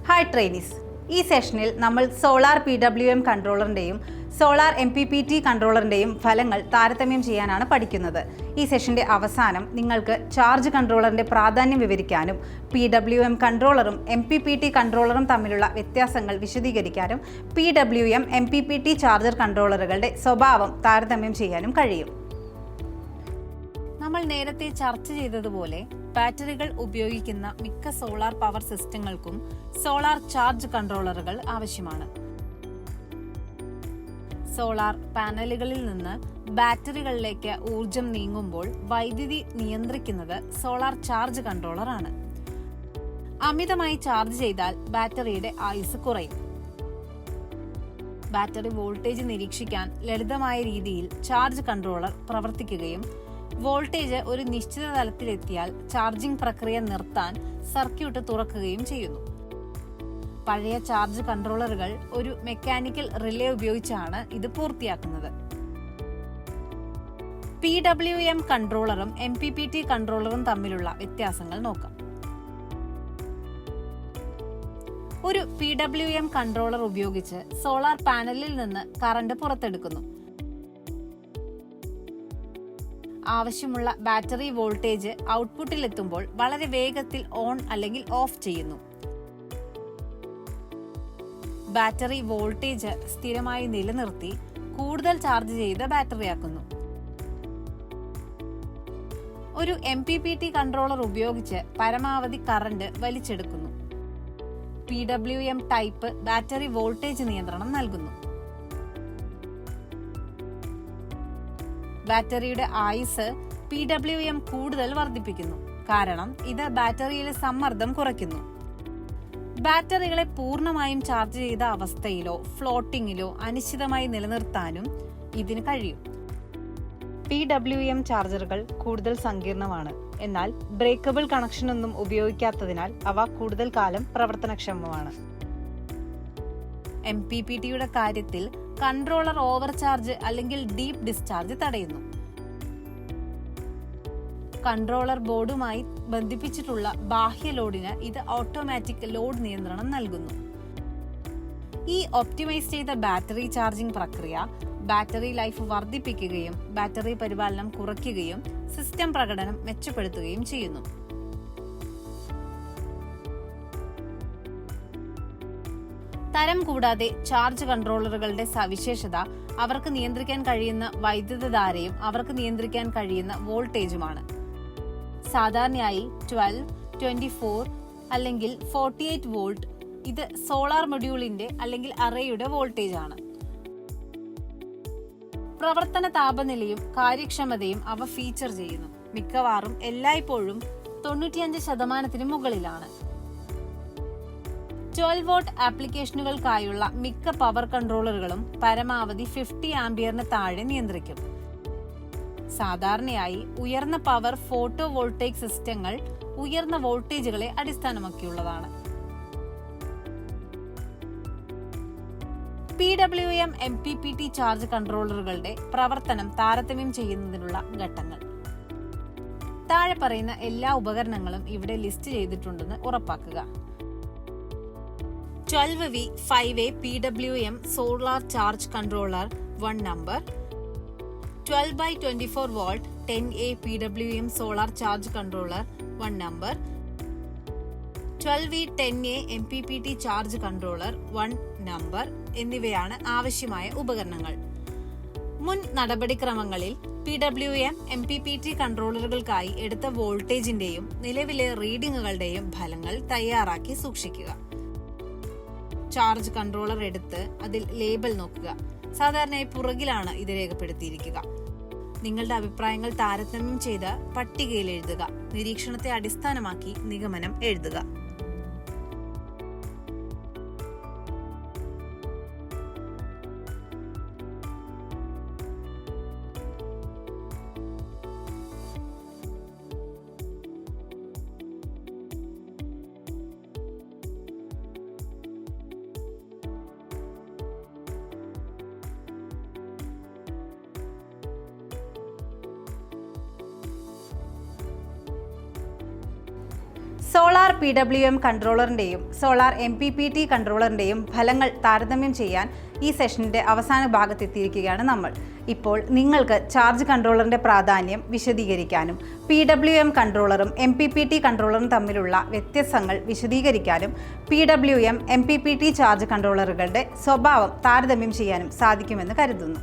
Hi trainees, ഈ സെഷനിൽ നമ്മൾ സോളാർ PWM കൺട്രോളറിൻ്റെയും സോളാർ MPPT കൺട്രോളറിൻ്റെയും ഫലങ്ങൾ താരതമ്യം ചെയ്യാനാണ് പഠിക്കുന്നത്. ഈ സെഷൻ്റെ അവസാനം നിങ്ങൾക്ക് ചാർജ് കൺട്രോളറിൻ്റെ പ്രാധാന്യം വിവരിക്കാനും PWM കൺട്രോളറും MPPT കൺട്രോളറും തമ്മിലുള്ള വ്യത്യാസങ്ങൾ വിശദീകരിക്കാനും PWM MPPT ചാർജർ കൺട്രോളറുകളുടെ സ്വഭാവം താരതമ്യം ചെയ്യാനും കഴിയും. നമ്മൾ നേരത്തെ ചർച്ച ചെയ്തതുപോലെ ബാറ്ററികൾ ഉപയോഗിക്കുന്ന മിക്ക സോളാർ പവർ സിസ്റ്റങ്ങൾക്കും സോളാർ ചാർജ് കൺട്രോളറുകൾ ആവശ്യമാണ്. സോളാർ പാനലുകളിൽ നിന്ന് ബാറ്ററികളിലേക്ക് ഊർജം നീങ്ങുമ്പോൾ വൈദ്യുതി നിയന്ത്രിക്കുന്നത് സോളാർ ചാർജ് കൺട്രോളർ ആണ്. അമിതമായി ചാർജ് ചെയ്താൽ ബാറ്ററിയുടെ ആയുസ് കുറയും. ബാറ്ററി വോൾട്ടേജ് നിരീക്ഷിക്കാൻ ലളിതമായ രീതിയിൽ ചാർജ് കൺട്രോളർ പ്രവർത്തിക്കുകയും വോൾട്ടേജ് ഒരു നിശ്ചിത തലത്തിലെത്തിയാൽ ചാർജിംഗ് പ്രക്രിയ നിർത്താൻ സർക്യൂട്ട് തുറക്കുകയും ചെയ്യുന്നു. പഴയ ചാർജ് കൺട്രോളറുകൾ ഒരു മെക്കാനിക്കൽ റിലേ ഉപയോഗിച്ചാണ് ഇത് പൂർത്തിയാക്കുന്നത്. PWM കൺട്രോളറും MPPT കൺട്രോളറും തമ്മിലുള്ള വ്യത്യാസങ്ങൾ നോക്കാം. ഒരു PWM കൺട്രോളർ ഉപയോഗിച്ച് സോളാർ പാനലിൽ നിന്ന് കറണ്ട് പുറത്തെടുക്കുന്നു. ആവശ്യമുള്ള ബാറ്ററി വോൾട്ടേജ് ഔട്ട്പുട്ടിലെത്തുമ്പോൾ വളരെ വേഗത്തിൽ ഓൺ അല്ലെങ്കിൽ ഓഫ് ചെയ്യുന്നു. ബാറ്ററി വോൾട്ടേജ് സ്ഥിരമായി നിലനിർത്തി കൂടുതൽ ചാർജ് ചെയ്ത് ബാറ്ററിയാക്കുന്നു. ഒരു MPPT കൺട്രോളർ ഉപയോഗിച്ച് പരമാവധി കറണ്ട് വലിച്ചെടുക്കുന്നു. PWM ടൈപ്പ് ബാറ്ററി വോൾട്ടേജ് നിയന്ത്രണം നൽകുന്നു. ബാറ്ററിയുടെ ആയുസ് PWM കൂടുതൽ വർദ്ധിപ്പിക്കുന്നു, കാരണം ഇത് ബാറ്ററിയിലെ സമ്മർദ്ദം കുറയ്ക്കുന്നു. ബാറ്ററികളെ പൂർണ്ണമായും ചാർജ് ചെയ്ത അവസ്ഥയിലോ ഫ്ലോട്ടിങ്ങിലോ അനിശ്ചിതമായി നിലനിർത്താനും ഇതിന് കഴിയും. PWM ചാർജറുകൾ കൂടുതൽ സങ്കീർണമാണ്, എന്നാൽ ബ്രേക്കബിൾ കണക്ഷനൊന്നും ഉപയോഗിക്കാത്തതിനാൽ അവ കൂടുതൽ കാലം പ്രവർത്തനക്ഷമമാണ്. MPPTയുടെ കാര്യത്തിൽ കൺട്രോളർ ഓവർചാർജ് അല്ലെങ്കിൽ ഡീപ്പ് ഡിസ്ചാർജ് തടയുന്നു. കൺട്രോളർ ബോർഡുമായി ബന്ധിപ്പിച്ചിട്ടുള്ള ബാഹ്യ ലോഡിന് ഇത് ഓട്ടോമാറ്റിക് ലോഡ് നിയന്ത്രണം നൽകുന്നു. ഈ ഒപ്റ്റിമൈസ് ചെയ്ത ബാറ്ററി ചാർജിംഗ് പ്രക്രിയ ബാറ്ററി ലൈഫ് വർദ്ധിപ്പിക്കുകയും ബാറ്ററി പരിപാലനം കുറയ്ക്കുകയും സിസ്റ്റം പ്രകടനം മെച്ചപ്പെടുത്തുകയും ചെയ്യുന്നു. തരം കൂടാതെ ചാർജ് കൺട്രോളറുകളുടെ സവിശേഷത അവർക്ക് നിയന്ത്രിക്കാൻ കഴിയുന്ന വൈദ്യുതധാരയും അവർക്ക് നിയന്ത്രിക്കാൻ കഴിയുന്ന വോൾട്ടേജുമാണ്. സാധാരണയായി 12, 24 അല്ലെങ്കിൽ 48 വോൾട്ട് ഇത് സോളാർ മൊഡ്യൂളിന്റെ അല്ലെങ്കിൽ അറേയുടെ വോൾട്ടേജ് ആണ്. പ്രവർത്തന താപനിലയും കാര്യക്ഷമതയും അവ ഫീച്ചർ ചെയ്യുന്നു. മിക്കവാറും എല്ലായ്പ്പോഴും 95% മുകളിലാണ്. 12 വോട്ട് ആപ്ലിക്കേഷനുകൾക്കായുള്ള മിക്ക പവർ കൺട്രോളറുകളും പരമാവധി 50 ആംപിയറിന് താഴെ നിയന്ത്രിക്കും. സാധാരണയായി ഉയർന്ന പവർ ഫോട്ടോ വോൾട്ടേക് സിസ്റ്റങ്ങൾ ഉയർന്ന വോൾട്ടേജുകളെ അടിസ്ഥാനമാക്കിയുള്ളതാണ്. PWM MPPT ചാർജ് കൺട്രോളറുകളുടെ പ്രവർത്തനം താരതമ്യം ചെയ്യുന്നതിനുള്ള ഘട്ടങ്ങൾ. താഴെ പറയുന്ന എല്ലാ ഉപകരണങ്ങളും ഇവിടെ ലിസ്റ്റ് ചെയ്തിട്ടുണ്ടെന്ന് ഉറപ്പാക്കുക. 12V 5A PWM Solar Charge Controller 1 number, 12x24 volt 10A PWM Solar Charge Controller 1 number, 12V 10A MPPT Charge Controller 1 number എന്നിവയാണ് ആവശ്യമായ ഉപകരണങ്ങൾ. മുൻ നടപടിക്രമങ്ങളിൽ PWM MPPT കൺട്രോളറുകൾക്കായി എടുത്ത വോൾട്ടേജിന്റെയും നിലവിലെ റീഡിങ്ങുകളുടെയും ഫലങ്ങൾ തയ്യാറാക്കി സൂക്ഷിക്കുക. ചാർജ് കൺട്രോളർ എടുത്ത് അതിൽ ലേബൽ നോക്കുക. സാധാരണയായി പുറകിലാണ് ഇത് രേഖപ്പെടുത്തിയിരിക്കുക. നിങ്ങളുടെ അഭിപ്രായങ്ങൾ താരതമ്യം ചെയ്ത് പട്ടികയിൽ എഴുതുക. നിരീക്ഷണത്തെ അടിസ്ഥാനമാക്കി നിഗമനം എഴുതുക. സോളാർ PWM കൺട്രോളറിൻ്റെയും സോളാർ MPPT കൺട്രോളറിൻ്റെയും ഫലങ്ങൾ താരതമ്യം ചെയ്യാൻ ഈ സെഷനിൻ്റെ അവസാന ഭാഗത്തെത്തിയിരിക്കുകയാണ് നമ്മൾ. ഇപ്പോൾ നിങ്ങൾക്ക് ചാർജ് കൺട്രോളറിൻ്റെ പ്രാധാന്യം വിശദീകരിക്കാനും PWM കൺട്രോളറും MPPT കൺട്രോളറും തമ്മിലുള്ള വ്യത്യാസങ്ങൾ വിശദീകരിക്കാനും PWM MPPT ചാർജ് കൺട്രോളറുകളുടെ സ്വഭാവം താരതമ്യം ചെയ്യാനും സാധിക്കുമെന്ന് കരുതുന്നു.